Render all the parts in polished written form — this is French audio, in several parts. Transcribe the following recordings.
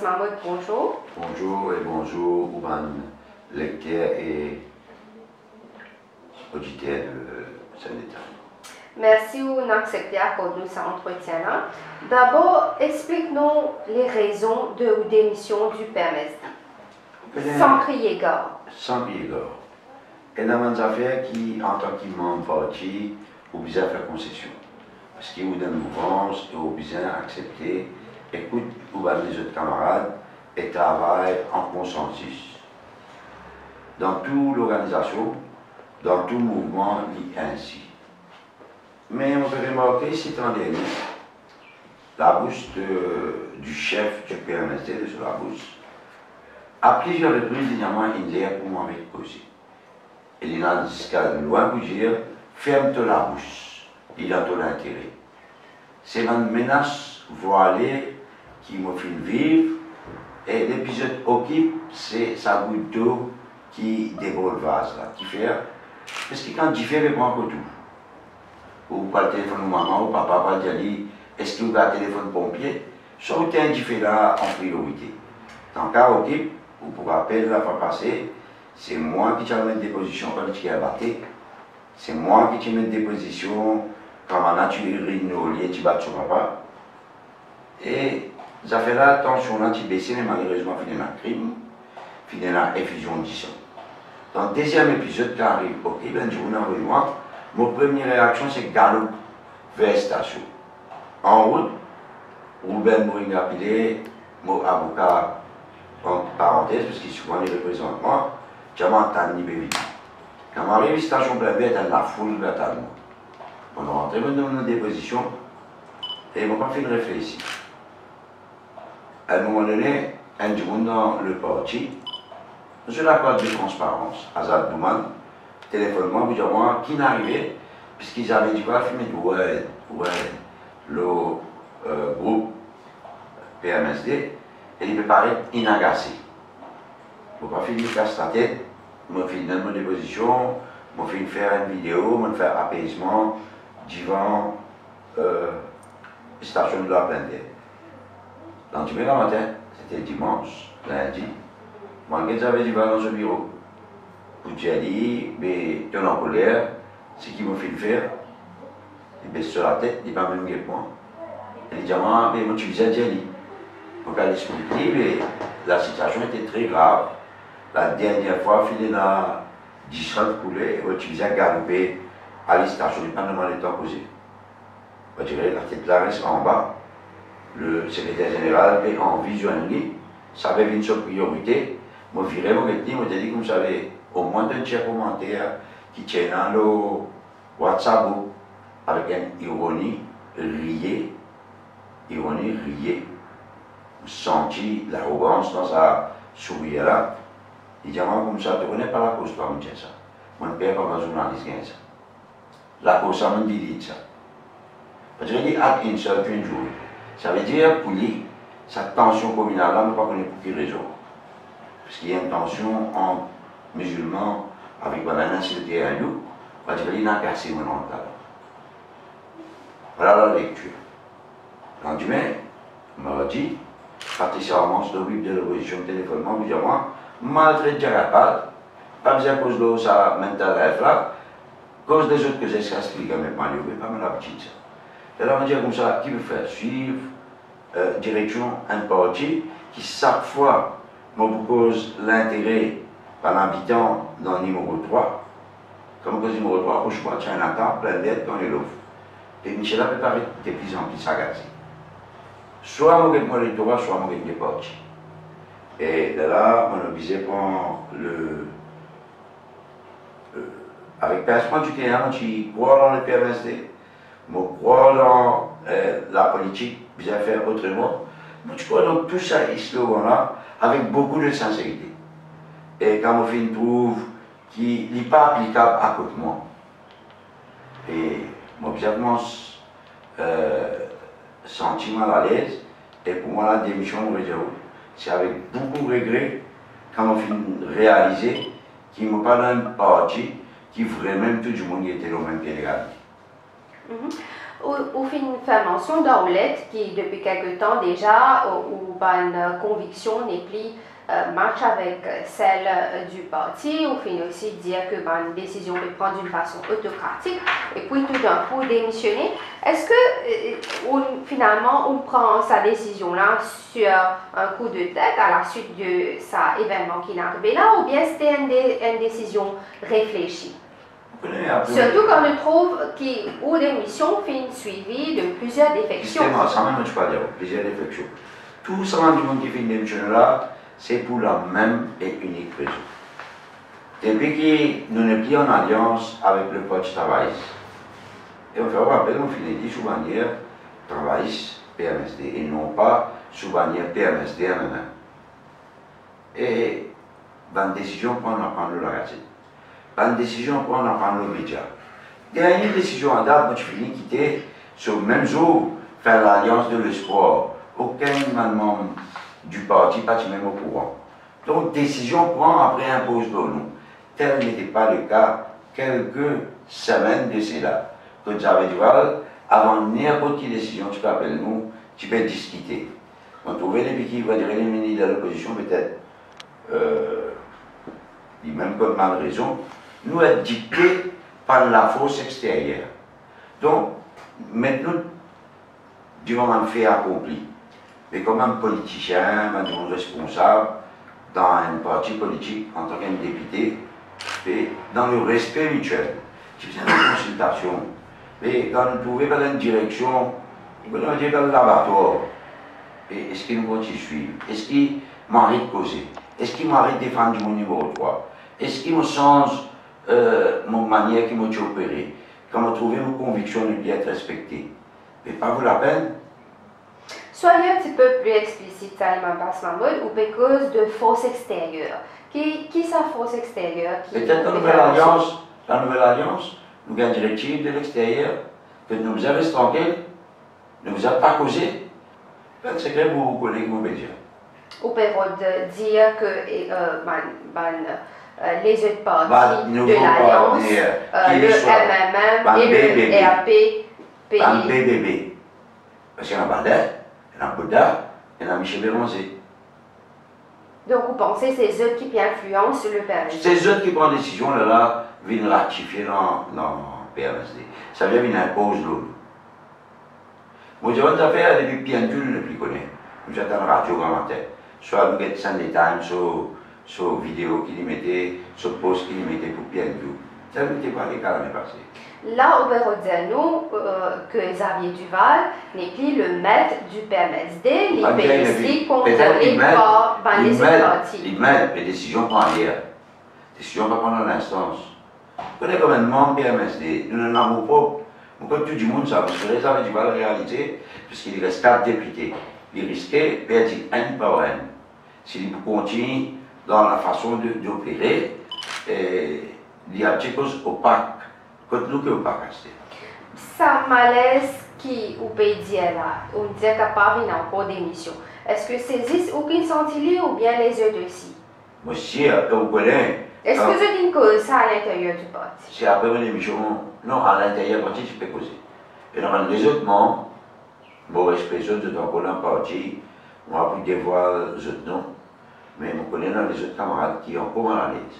Mahmoud, bonjour. Bonjour et bonjour aux lecteurs et auditeurs de Sénégal. Merci d'accepter d'accorder cet entretien-là. D'abord, explique-nous les raisons de la démission du PMSD. Sans crier gare. Sans crier gare. Il y a des affaires qui, en tant que membre parti, obligent à faire concession. Parce qu'il y a une mouvance et obligent à accepter, écoute, ou les autres camarades et travaillent en consensus. Dans toute l'organisation, dans tout mouvement, il est ainsi. Mais on peut remarquer, c'est en dernier, la bouche du chef du PMSD, de la bouche, à plusieurs reprises, il y a une idée pour m'en causer. Il y a jusqu'à loin pour dire, ferme-toi la bouche, il a ton intérêt. C'est une menace voilée qui me fait vivre, et l'épisode occupe, c'est sa goutte d'eau qui déborde le vase, là, qui fait. Parce que quand tu fais, il prend tout. Ou par le téléphone de maman, ou papa, par le dit, est-ce que vous avez un téléphone pompier? Soit vous avez un fait là en priorité. Dans le cas occupe, ou pour rappel, la fois passée, c'est moi qui t'ai mis des positions quand tu as battu. C'est moi qui t'ai mis des positions quand ma nature est tu bats sur papa. Et ça fait là, attention, là, tu baisses, mais malheureusement, fini dans le crime, fini dans l'effusion de sang. Dans le deuxième épisode qui arrive, ok, ben, je vous en rejoins. Mon première réaction, c'est galop vers la station. En route, Ruben Moringa Pilé, mon avocat, en parenthèse, parce qu'il souvent les représente moi, j'ai entendu vite. Quand j'arrive à la station Blainville, dans la foule, j'attends moi. On est rentré dans une déposition et ils m'ont pas fait de réfléchir. À un moment donné, un jour dans le parti, je l'accorde de transparence. Azad Bouman, téléphone-moi, vous dire moi, qui n'arrivait, puisqu'ils avaient dit quoi, le groupe PMSD, et il me paraît inagacé. Je ne vais pas finir de casser la tête, je vais finir dans mon déposition, je vais finir faire une vidéo, je vais faire apaisement devant la station de la Plaine-d'Air. Dans le matin, c'était dimanche, lundi, moi j'avais du dans ce bureau. Pour dire, mais tu es en colère, ce qu'il me fait faire, il baisse sur la tête, il ne pas même guère point. Il dit, mais moi tu disais, Djali. Pour qu'elle explique, mais la situation était très grave. La dernière fois, il a 10 coulées, tu disais galoper à la station, il n'a pas demandé de temps posé. La tête là reste en bas. Le secrétaire général est en vision, ça avait une seule priorité. Moi, je virais, moi, je dit, comme vous savez, au moins d'un tiers commentaire qui tient dans le WhatsApp avec une ironie riée. Senti l'arrogance dans sa sourire là. Il dit, moi, comme ça, tu ne connais pas la cause, toi, mon ça. Mon père, comme un journaliste, gagne ça. La cause, ça me dit ça. Parce que je dis, à une seule jour. Ça veut dire, pour lui, cette tension communale là, je ne sais pas pour quelle raison. Parce qu'il y a une tension entre musulmans avec la nationalité à nous, parce qu'il a cassé mon nom là. Voilà la lecture. Le lendemain, mardi, Patricia Armand, le whip de l'opposition, téléphonement, vous dire moi, malgré Jarapal, pas besoin de cause de ça, mental life là, cause des autres que j'ai expliqué, mais pas mal l'habitude ça. Et là, on dit comme ça, qui veut faire suivre, direction un parti qui, chaque fois, me propose l'intérêt par l'habitant dans le numéro 3, comme cause numéro 3, je crois qu'il y a un attaque plein d'aide dans les louvres. Et Michel a préparé de plus en plus agacé. Soit je vais le droit, soit je vais le parti. Et de là, on a visé pour avec personne du terrain, qui croit dans le PMSD, je crois dans la politique, bien faire autrement. Je crois dans tout ça, slogan-là, avec beaucoup de sincérité. Et quand on trouve qu'il n'est pas applicable à côté de moi. Et mon senti mal à l'aise, et pour moi la démission, c'est avec beaucoup de regrets quand on finit réaliser qu'il ne m'a pas dans un parti qui vraiment tout le monde était au même pied d'égalité. ou fait mention d'Aulette qui depuis quelque temps déjà où une conviction n'est plus match avec celle du parti, ou finit aussi dire que une décision est prendre d'une façon autocratique et puis tout d'un coup démissionner. Est-ce que finalement on prend sa décision là sur un coup de tête à la suite de cet événement qui est arrivé là, ou bien c'était une décision réfléchie? Surtout quand on trouve qu'aux démissions fait une suivi de plusieurs défections. Justement, ça même je parle de plusieurs défections. Tout ça du monde qui fait une démission là, c'est pour la même et unique raison. Depuis que nous sommes plus en alliance avec le parti travailliste, et on fait rappel, on finit dit sous bannière travailliste PMSD et non pas sous bannière PMSD en même. Et dans décision qu'on a pris la gazette, dans décision qu'on a pris le média. Dernière décision en date, moi je finis quitter sur le même jour faire l'alliance de l'espoir. Aucun membre du parti, pas même au courant. Donc, décision prend après impose de nous. Tel n'était pas le cas quelques semaines de cela. Que j'avais dit, avant n'importe quelle décision, tu peux appeler nous, tu peux discuter. On trouvait les piquets, va dire les ministres de l'opposition, peut-être, même comme mal raison, nous être dictés par la force extérieure. Donc, maintenant, du moment fait accompli. Mais comme un politicien, un responsable dans un parti politique, en tant qu'un député, et dans le respect mutuel, qui faisait une consultation. Mais quand nous trouvons dans une direction, nous allons dire dans le laboratoire, est-ce qu'il nous continue suivre? Est-ce qu'il m'arrête de causer? Est-ce qu'il m'arrête de défendre mon numéro 3? Est-ce qu'il me change mon manière qui m'a opéré? Quand on trouve nos convictions de bien être respectées? Mais pas vous la peine? Soyez un petit peu plus explicite, Salman Basmamoud, ou à cause de force extérieure. Qui est sa force extérieure? Peut-être la nouvelle alliance, nous avons une directive de l'extérieur, que nous vous avez tranquille, ne vous avez pas causé. C'est que vous connaissez mon média. Ou peut-être dire que les autres partis de l'Alliance, le MMM et le RAP, le BBB. Parce qu'il y a un Baldet, il y a un Bouddha, il y a un Michel Béranger. Donc vous pensez que c'est eux qui influencent le PMSD? C'est eux qui prennent la décision, là, viennent ratifier dans le PMSD. Ça vient venir imposer l'autre. Moi, j'ai une affaire depuis PNQ, nous ne plus connaît. Nous avons une radio grand tête. Soit nous avons Sunday Times, sur vidéo qui les mettait, sur post qui les mettait pour PNQ. Ça n'était pas le cas l'année passée. Là, on peut dire nous que Xavier Duval n'est plus le maître du PMSD, les PSD contrôlés par les autres partis. Il met les décisions prendre hier. Les décisions pas prendre l'instance. On est comme un membre PMSD, nous n'en avons pas. Comme tout le monde sait, parce que Xavier Duval, en réalité, puisqu'il reste 4 députés, il risquait de perdre un par un. S'il continue dans la façon d'opérer, il y a des choses opaques. Nous que pas rester. Ça malaise qui ou peut dire là, on dit qu'il n'y a pas encore d'émission. Est-ce que c'est aucun sentiment ou bien les autres aussi? Monsieur, vous connaissez. Est-ce que c'est une cause ça à l'intérieur du parti? C'est après une émission, non, à l'intérieur du parti, tu peux causer. Et normalement, les autres membres, bon respect les autres, dans le parti, on va plus dévoiler les autres noms, mais on connaît les autres camarades qui ont encore mal à l'aise.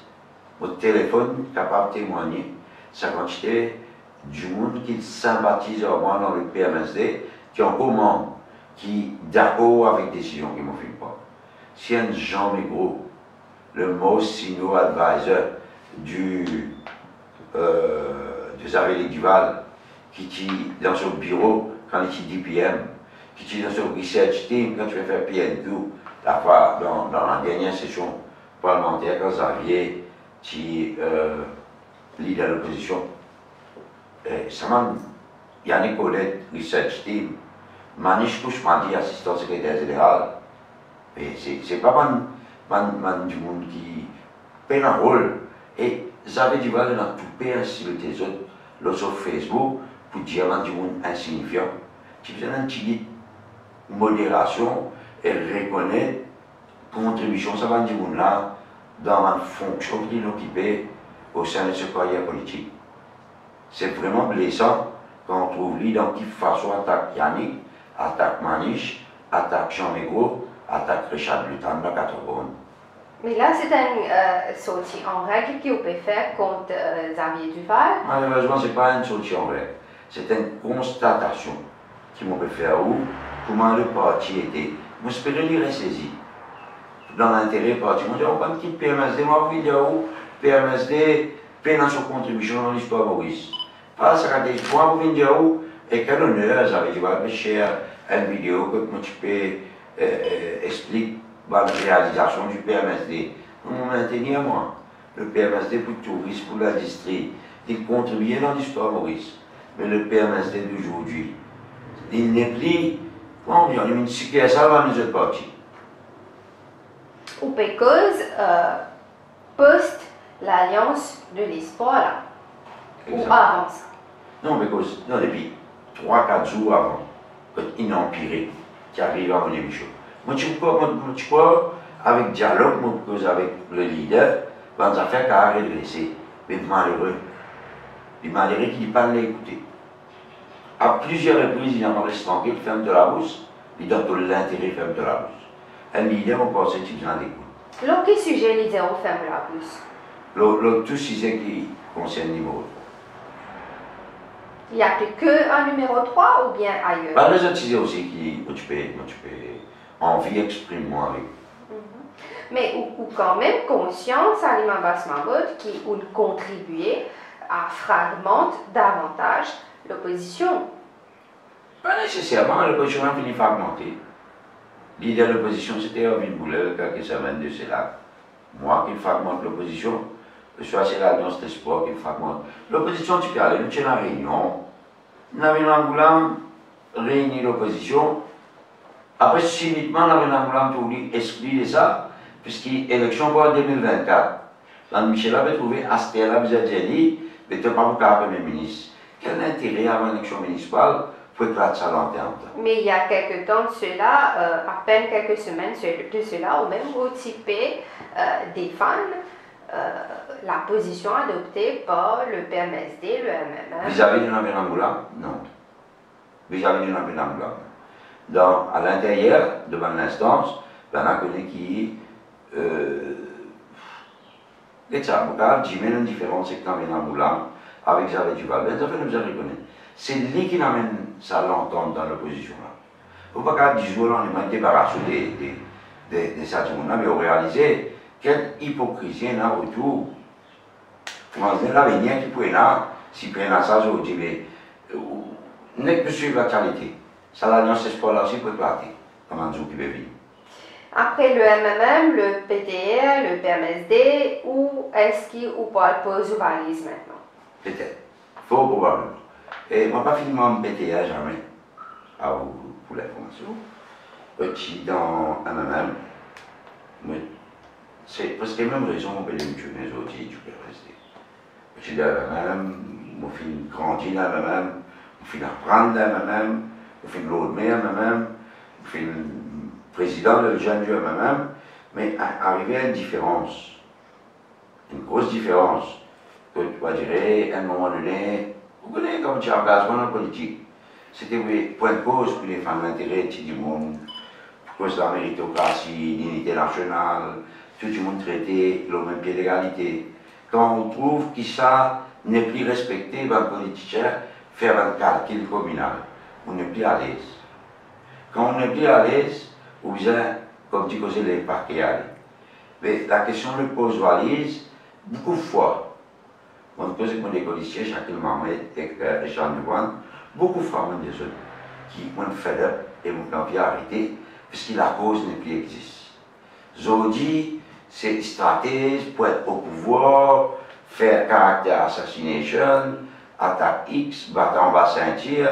Votre téléphone capable de témoigner. Sa quantité du monde qui sympathise au moins dans le PMSD, qui est encore membre, qui est d'accord avec des décisions qui ne m'en filent pas. Si un Jean Mégro, le most senior advisor de Xavier Duval, qui est dans son bureau quand il est DPM, qui est dans son research team quand tu vas faire PNQ, la fois dans la dernière session parlementaire, quand Xavier, qui leader de l'opposition. Yannick Colette, research team, Manish Kouchmadi, assistant secrétaire général. C'est pas du monde qui fait un rôle. Et Xavier Duval a tout fait insulter les autres sur Facebook pour dire du monde insignifiant. Qui faisait une petite modération et reconnaître contribution ça va du monde là dans la fonction qu'il occupait au sein de ce carrière politique. C'est vraiment blessant quand on trouve l'identique façon attaque Yannick, attaque Maniche, attaque Jean Mégro, attaque Richard Lutan dans 80. Mais là, c'est une sortie en règle qu'on peut faire contre Xavier Duval. Malheureusement, ce n'est pas une sortie en règle. C'est une constatation qu'on peut faire où, comment le parti était. Moi, je peux le lire saisi. Dans l'intérêt parti. Moi, je dis, on va quitter PMSD, moi, je dis, PMSD paie dans son contribution dans l'histoire Maurice. Pas ça, moi, je dis, et quel honneur, j'avais dit, cher, une vidéo que moi, tu peux expliquer la réalisation du PMSD. On maintenir moi. Le PMSD pour le tourisme, pour l'industrie, il contribuait dans l'histoire Maurice. Mais le PMSD d'aujourd'hui, il n'est plus, comment on dit, il est une ça dans les autres partis. Ou cause post l'alliance de l'espoir là. Ou avant ça. Non, mais cause, non, depuis 3-4 jours avant, quand il a empiré, qui arrive à mon émission. Moi, tu crois, avec dialogue, moi, avec le leader, dans les affaires qui a redressé. Mais malheureux. Les malheureux qui ne pas l'écouter. À plusieurs reprises, il a resté tranquille, ferme de la bouche, il donne tout l'intérêt, ferme de la bouche. Un leader, on pense que tu viens d'écouter. Donc, quel sujet les leaders ferme la bouche? Le tout sujet qui concerne le numéro 3. Il n'y a plus qu'un numéro 3 ou bien ailleurs? Bah, les autres sujets aussi qui tu peux envie exprimer avec. Mais ou quand même conscience à l'imbassement qui ont contribué à fragmenter davantage l'opposition. Pas nécessairement, l'opposition a fini fragmentée. L'idée de l'opposition, c'était Irvine Boulet, quelques semaines de cela. Moi qui fragmente l'opposition, soit c'est l'Alliance d'Espoir qui fragmente. L'opposition, tu peux aller, nous avons une réunion. Nous avons une Angoulême, réunir l'opposition. Après, subitement, nous avons une Angoulême pour lui exclure ça, puisqu'il y a élection pour 2024. Là, Michel avait trouvé Astel Abzadjeli, mais tu n'as pas beaucoup à Premier ministre. Quel intérêt à une élection municipale pour éclater ça lanterne? Mais il y a quelques temps de cela, à peine quelques semaines de cela, ou même OTP défendent la position adoptée par le PMSD, le MMM. Vis-à-vis de Angoulême, non. Vis-à-vis de Angoulême. À l'intérieur de l'instance, on a connu qui les avocats, j'ai une différence avec Angoulême, avec Xavier Duval. Ça fait nous reconnaître. C'est lui qui amène ça l'entente dans l'opposition. Il ne faut pas qu'à 10 jours, on est débarrassé de ça, mais on réalise quelle hypocrisie il y a autour. On se dit l'avenir qui peut y avoir, si peut y avoir ça, je dis, mais n'est que suivre l'actualité. Ça, l'Alliance Espoir là aussi peut éclater, comme un jour qui veut vivre. Après le MMM, le PTR, le PMSD, où est-ce qu'il ou pas pose valise maintenant? Peut-être. Fort probablement. Et moi, pas fini mon PTA jamais, à vous, pour l'information. Petit dans MMM, c'est parce que même raison, on peut les tuer les autres, tu peux rester. Petit dans MMM, on finit grandir dans MMM, on finit apprendre dans MMM, on finit l'autre maire MMM, on finit président de jeune du MMM, mais arriver à une différence, une grosse différence, que tu vas dire, à un moment donné, vous connaissez comme tu as engagement dans la politique. C'était point de cause pour les femmes d'intérêt du monde, pour cause de la méritocratie, l'unité nationale, tout le monde traité le même pied d'égalité. Quand on trouve que ça n'est plus respecté par le politicien, faire un calcul communal, on n'est plus à l'aise. Quand on n'est plus à l'aise, ou bien, comme tu causais les parquets aller. Mais la question le pose valise, beaucoup de fois. On pose avec mon écolicier, Jacques Mamet et Jean Dubois, beaucoup de femmes des autres, qui ont fait up et m'ont envie d'arrêter, puisque la cause n'est plus existe. Aujourd'hui, c'est stratège pour être au pouvoir, faire caractère assassination, attaque X, battre en bas Saint-Cyr,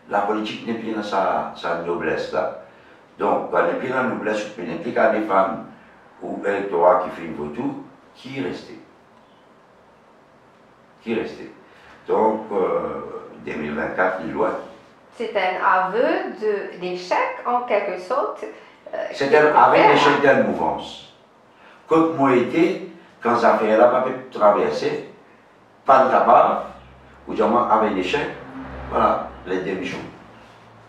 la politique n'est plus dans sa noblesse là. Donc, quand n'est plus dans la noblesse, on n'est plus qu'à des femmes ou électorats qui fait une voiture, qui est resté? Qui est resté? Donc, 2024, les lois. C'est un aveu d'échec, en quelque sorte. C'est un aveu d'échec de la mouvance. Comme moi été, quand ça fait là, pas pu traverser, pas de tabac, ou du moins avec l'échec, Voilà, les démissions.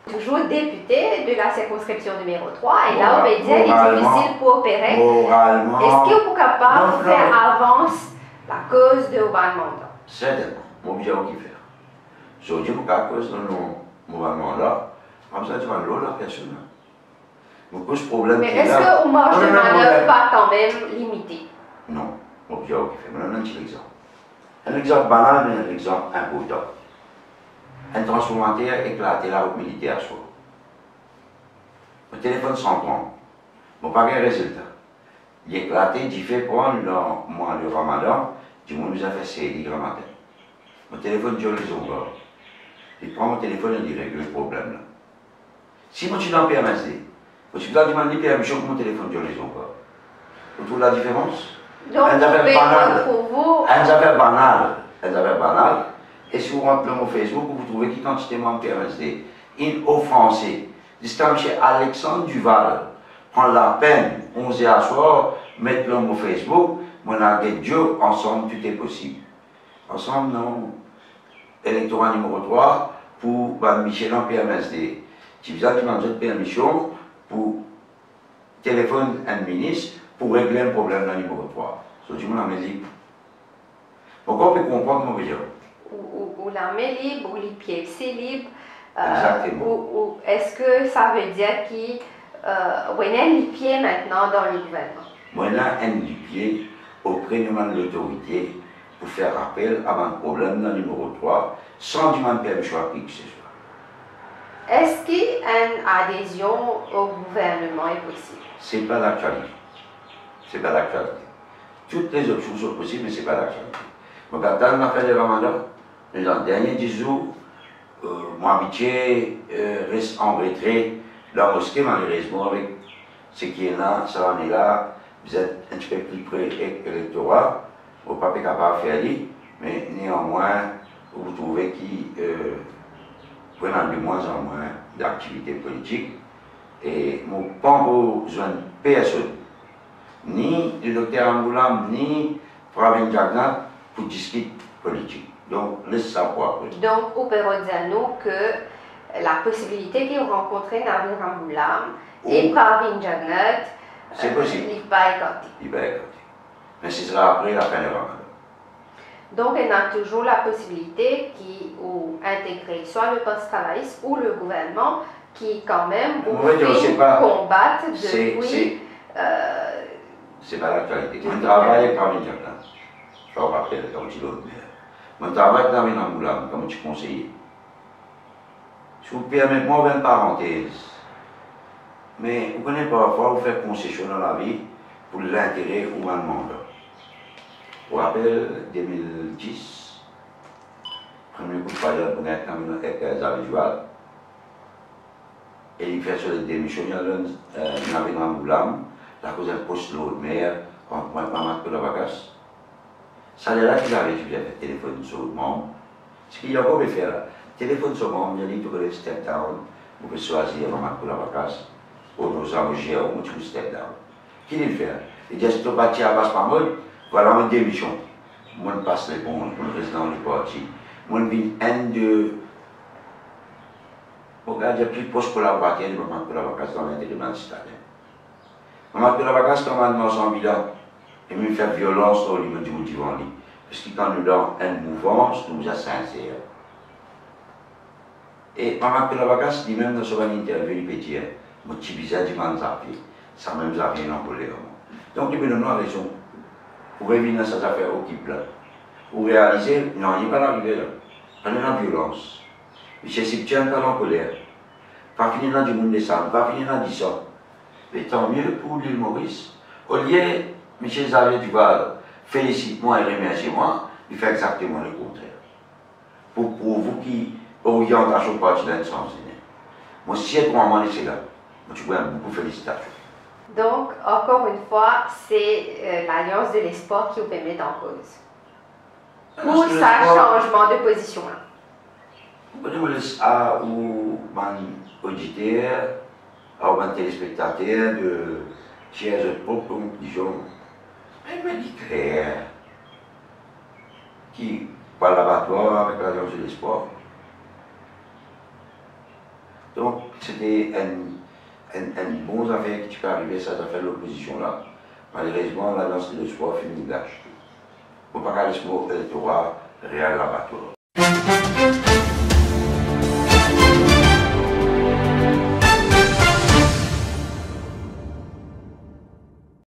Toujours député de la circonscription numéro 3, et là, on peut dire qu'il est difficile pour opérer. Moralement. Est-ce que vous êtes capable de faire avance la cause de mandat? Certainement, mon objet qui faire. Je dis que à cause de nos mouvements là, comme ça, tu vas l'autre personne. Donc, ce problème. Mais est-ce que vous marge de manœuvre pas quand même limité? Non, mon objet qui fait. Maintenant, un petit exemple. Un exemple banal, mais un exemple important. Un transformateur éclaté la route militaire soit. Le téléphone s'en prend. Bon, pas de résultat. Il est éclaté, il fait prendre dans le mois de Ramadan, du monde nous a fait série grammaire. Mon téléphone dure les onglets. Il prend mon téléphone et il règle le problème là. Si moi je suis dans le PMSD, je suis dans le permission que mon téléphone dure les onglets. Vous trouvez la différence? Donc, une affaire banale. Pour vous. Une affaire banale. Une affaire banale. Et si vous rentrez dans mon Facebook, vous trouvez qui quantité de PMSD, une offensée. Distant chez Alexandre Duval, prendre la peine, 11h à soir, mettre le mot Facebook, mon avec Dieu, ensemble, tout est possible. Ensemble, non. Électorat numéro 3 pour Michel en PMSD. Tu vous as demandé de permission pour téléphone un ministre pour régler un problème dans le numéro 3. C'est du monde libre. Donc on peut comprendre mon vision. Ou la main libre, ou les pieds c'est libre. Exactement. Ou est-ce que ça veut dire qu'il y a les pieds maintenant dans le gouvernement? Moi, là, un pied auprès de l'autorité pour faire appel à un problème dans le numéro 3 sans demander permission à qui que ce soit. Est-ce qu'une adhésion au gouvernement est possible? Ce n'est pas l'actualité. Ce n'est pas l'actualité. Toutes les options sont possibles, mais ce n'est pas l'actualité. Donc, quand on a fait des ramadans, dans les derniers 10 jours, mon habitué reste en retrait dans la mosquée, malheureusement, avec ce qui est là, ça en est là, vous êtes un petit peu plus près de l'électorat, vous n'êtes pas capable de faire ça, mais néanmoins, vous trouvez qu'ils prennent de moins en moins d'activités politiques. Et je n'ai pas besoin de personne, ni du docteur Amboulam, ni Pravin Jagannath, pour discuter politique. Donc, laisse ça pour après. Donc, on peut dire nous que la possibilité qu'ils ont rencontré Nabil Ramboulam et Pravin Jagannath, c'est possible. Il va écarter. Il va écarter. Mais ce sera après la fin de Ramadan. Donc, il y a toujours la possibilité qu'ils ont intégré soit le poste travailliste ou le gouvernement qui, quand même, combattent depuis. C'est pas l'actualité. Mon travail est Pravin Jagannath. Je vais vous rappeler comme tu l'autre. Mon travail est Nabil Ramboulam, comme tu conseillais. Si vous permettez-moi une parenthèse. Mais vous connaissez parfois, vous faites concession dans la vie pour l'intérêt ou un mandat. Vous rappelez 2010, premier coup de période pour être avec Zavijual, et il fait sur les démissions, il y a Nabil Ramboulam, la cause d'un poste de l'autre maire, en Mamat de la vacasse. Ça, c'est là qu'il avait étudié le téléphone sur le membre. Ce qu'il a encore fait là, téléphone sur le membre, il a dit que vous step down, vous pouvez choisir Mamat de la vacasse. Pour nos engager à un petit step down. Qui le fait? Il dit, si tu bâtis à basse par moi, voilà une démission. Moi, je passe les bons, je suis président du parti. Moi, je viens un de. Regarde, il y a plus de postes collaborateurs de Maman de la Vacasse dans l'intérieur du stade. Maman de la Vacasse, quand on a 100 000 ans, il me fait violence au niveau du motif en ligne. Parce que quand nous avons une mouvance, nous sommes sincères. Et Maman de la Vacasse, lui-même, dans son interview, il peut dire, mon petit bizarre du manzafi, ça même ça vient en colère. Donc, il me donne raison. Pour revenir dans cette affaire au type là. Pour réaliser, non, il n'est pas arrivé là. On est en violence. M. Siptian est en colère. Pas finir dans du monde des salles, pas finir dans du sang. Mais tant mieux pour l'île Maurice. Au lieu, M. Xavier Duval félicite moi et remercie moi, il fait exactement le contraire. Pour vous qui orientent à chaque parti d'un sens. Moi, si je crois c'est là. Je vous beaucoup de félicitations. Donc, encore une fois, c'est l'Alliance de l'Espoir qui vous permet en cause. Pour ce changement de position là. Vous connaissez à ou un auditeur, à un téléspectateur de chers propres conclusions. Elle me dit clair qui parle l'abattoir avec l'Alliance de l'Espoir. Donc, c'était un bon affaire qui peut arriver, ça a fait l'opposition là. Malheureusement, la danse de l'espoir finit là. On ne peut pas aller sur l'électorat réel là-bas.